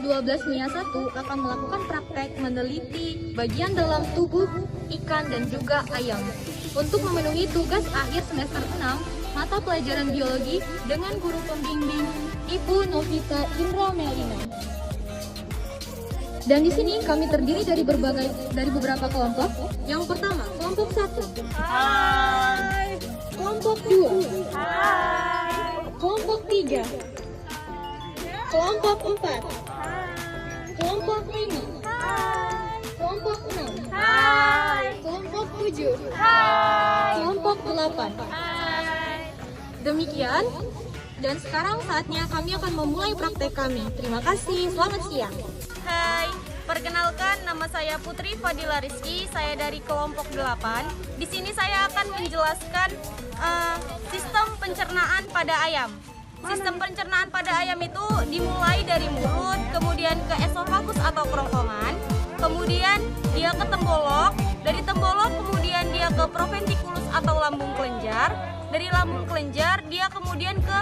12 MIA 1 akan melakukan praktek meneliti bagian dalam tubuh ikan dan juga ayam untuk memenuhi tugas akhir semester 6 mata pelajaran biologi dengan guru pembimbing Ibu Novita Indra Melina. Dan di sini kami terdiri dari beberapa kelompok. Yang pertama, kelompok 1. Hai. Kelompok 2. Hai. Kelompok 3. Kelompok 4. Kelompok 5. Hai. Kelompok 6. Hai. Kelompok 7. Hai. Kelompok 8. Hai. Demikian. Dan sekarang saatnya kami akan memulai praktek kami. Terima kasih. Selamat siang. Hai, perkenalkan nama saya Putri Fadila Rizky, saya dari kelompok 8. Di sini saya akan menjelaskan sistem pencernaan pada ayam. Sistem pencernaan pada ayam itu dimulai dari mulut, kemudian ke esofagus atau kerongkongan, kemudian dia ke tembolok, dari tembolok kemudian dia ke proventriculus atau lambung kelenjar, dari lambung kelenjar dia kemudian ke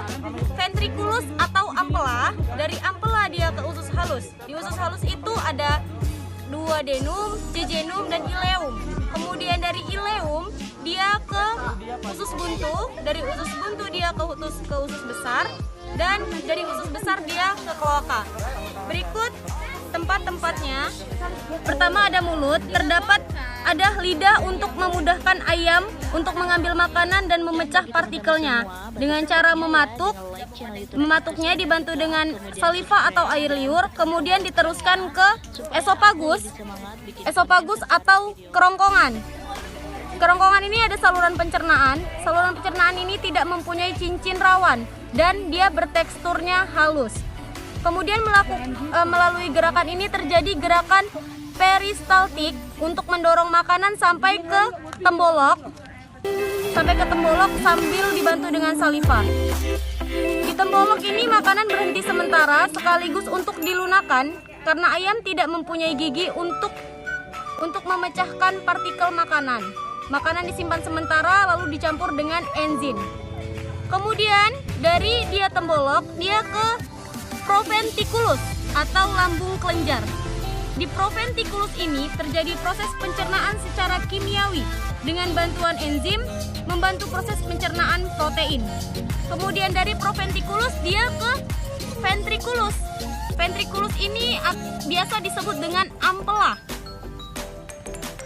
ventriculus atau ampela, dari ampela dia ke usus halus. Di usus halus itu ada duodenum, jejunum, dan ileum. Kemudian dari ileum dia ke usus buntu, dari usus buntu dia ke usus besar, dan dari usus besar dia ke kloaka. Berikut tempat-tempatnya. Pertama ada mulut, terdapat ada lidah untuk memudahkan ayam untuk mengambil makanan dan memecah partikelnya dengan cara mematuk. Mematuknya dibantu dengan saliva atau air liur, kemudian diteruskan ke esofagus atau kerongkongan. Kerongkongan ini ada saluran pencernaan. Saluran pencernaan ini tidak mempunyai cincin rawan dan dia berteksturnya halus. Kemudian melalui gerakan ini terjadi gerakan peristaltik untuk mendorong makanan sampai ke tembolok sambil dibantu dengan saliva. Di tembolok ini makanan berhenti sementara sekaligus untuk dilunakan karena ayam tidak mempunyai gigi untuk memecahkan partikel makanan. Makanan disimpan sementara lalu dicampur dengan enzim. Kemudian dari dia tembolok dia ke proventriculus atau lambung kelenjar. Di proventriculus ini terjadi proses pencernaan secara kimiawi dengan bantuan enzim membantu proses pencernaan protein. Kemudian dari proventriculus dia ke ventriculus. Ventriculus ini biasa disebut dengan ampela.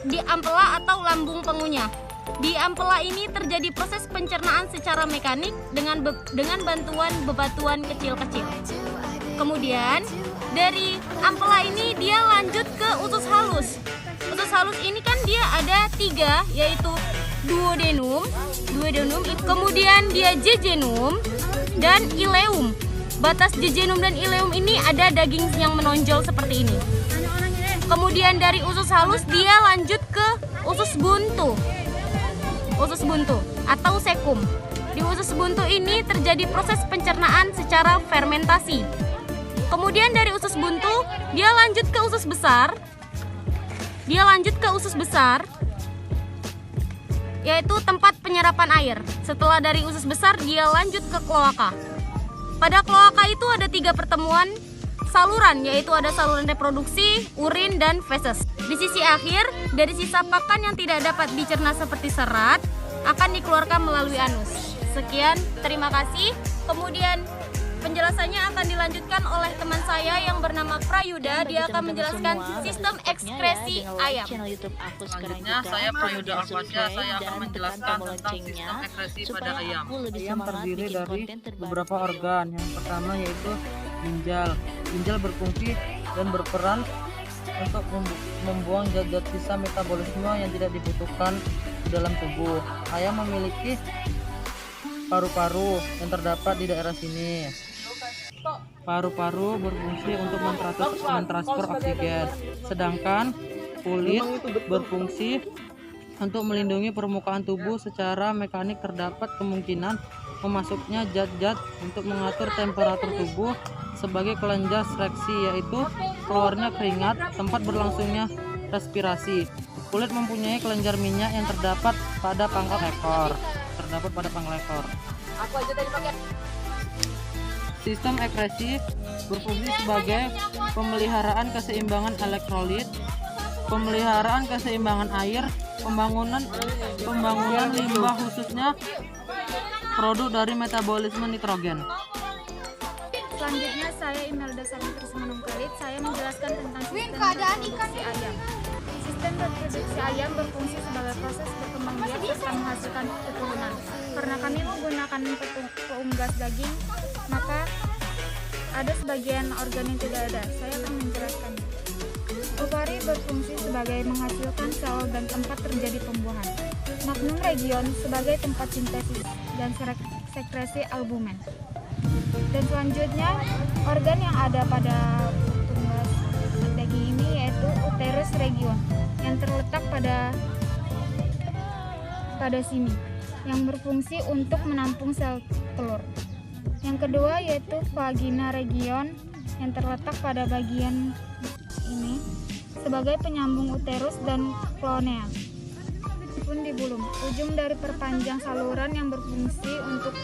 Di ampela atau lambung pengunyah. Di ampela ini terjadi proses pencernaan secara mekanik dengan bantuan bebatuan kecil-kecil. Kemudian dari ampela ini dia lanjut ke usus halus. Usus halus ini kan dia ada 3, yaitu duodenum, kemudian dia jejunum dan ileum. Batas jejunum dan ileum ini ada daging yang menonjol seperti ini. Kemudian dari usus halus dia lanjut ke usus buntu atau sekum. Di usus buntu ini terjadi proses pencernaan secara fermentasi. Kemudian dari usus buntu dia lanjut ke usus besar. Yaitu tempat penyerapan air. Setelah dari usus besar dia lanjut ke kloaka. Pada kloaka itu ada 3 pertemuan saluran, yaitu ada saluran reproduksi, urin, dan feses. Di sisi akhir, dari sisa pakan yang tidak dapat dicerna seperti serat akan dikeluarkan melalui anus. Sekian, terima kasih. Kemudian penjelasannya akan dilanjutkan oleh teman saya yang bernama Prayuda. Dia akan menjelaskan sistem ekskresi ayam. Selanjutnya saya Prayuda Alfasya, saya akan menjelaskan tentang sistem ekskresi pada ayam. Ayam terdiri dari beberapa organ. Yang pertama yaitu ginjal. Ginjal berfungsi dan berperan untuk membuang zat-zat sisa metabolisme yang tidak dibutuhkan di dalam tubuh. Ayam memiliki paru-paru yang terdapat di daerah sini. Paru-paru berfungsi untuk mentransfer oksigen, sedangkan kulit berfungsi untuk melindungi permukaan tubuh. Secara mekanik terdapat kemungkinan memasuknya zat-zat untuk mengatur temperatur tubuh sebagai kelenjar seleksi, yaitu keluarnya keringat, tempat berlangsungnya respirasi. Kulit mempunyai kelenjar minyak yang terdapat pada pangkal ekor. Sistem ekskresi berfungsi sebagai pemeliharaan keseimbangan elektrolit, pemeliharaan keseimbangan air, pembangunan limbah khususnya produk dari metabolisme nitrogen. Selanjutnya saya Imelda Salintris Manungkalit. Saya menjelaskan tentang sistem reproduksi ayam. Sistem reproduksi ayam berfungsi sebagai proses berkembang biak serta menghasilkan keturunan. Karena kami menggunakan peunggas daging, maka ada sebagian organ yang tidak ada. Saya akan menjelaskannya. Ovari berfungsi sebagai menghasilkan sel dan tempat terjadi pembuahan. Magnum region sebagai tempat sintesis dan sekresi albumen. Dan selanjutnya organ yang ada pada tunas daging ini yaitu uterus region yang terletak pada sini yang berfungsi untuk menampung sel telur. Yang kedua yaitu vagina region yang terletak pada bagian ini sebagai penyambung uterus dan cloacea pun di bulum, ujung dari perpanjang saluran yang berfungsi untuk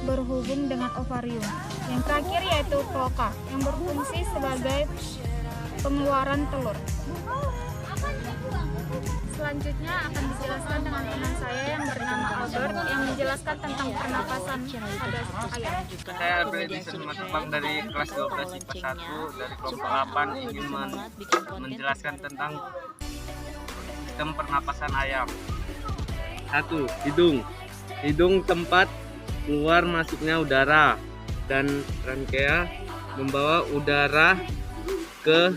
berhubung dengan ovarium. Yang terakhir yaitu kloaka yang berfungsi sebagai pengeluaran telur. Selanjutnya akan dijelaskan dengan teman saya yang bernama Albert yang menjelaskan tentang pernapasan pada ayam. Saya Albert Edison Matubang dari kelas 12 IPA 1 dari kelompok 8 ingin menjelaskan tentang sistem pernapasan ayam. 1. Hidung. Hidung tempat keluar masuknya udara dan rankea membawa udara ke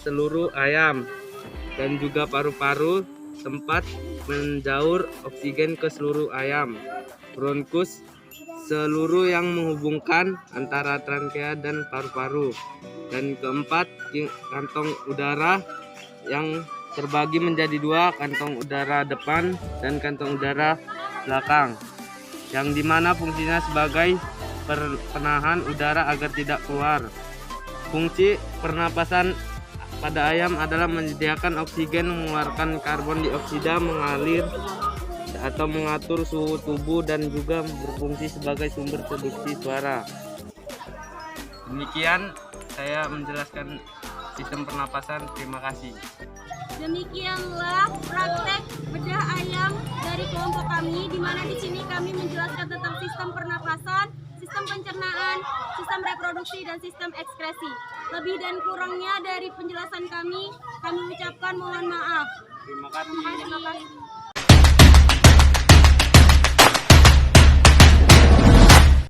seluruh ayam, dan juga paru-paru tempat menjaur oksigen ke seluruh ayam. Bronkus seluruh yang menghubungkan antara trankea dan paru-paru. Dan keempat, kantong udara yang terbagi menjadi dua, kantong udara depan dan kantong udara belakang, yang dimana fungsinya sebagai penahan udara agar tidak keluar. Fungsi pernapasan pada ayam adalah menyediakan oksigen, mengeluarkan karbon dioksida, mengalir atau mengatur suhu tubuh, dan juga berfungsi sebagai sumber produksi suara. Demikian saya menjelaskan sistem pernapasan. Terima kasih. Demikianlah praktek bedah ayam dari kelompok kami, di mana di sini kami menjelaskan tentang sistem pernapasan, sistem pencernaan, sistem reproduksi, dan sistem ekskresi. Lebih dan kurangnya dari penjelasan kami ucapkan mohon maaf. Terima kasih. Terima kasih.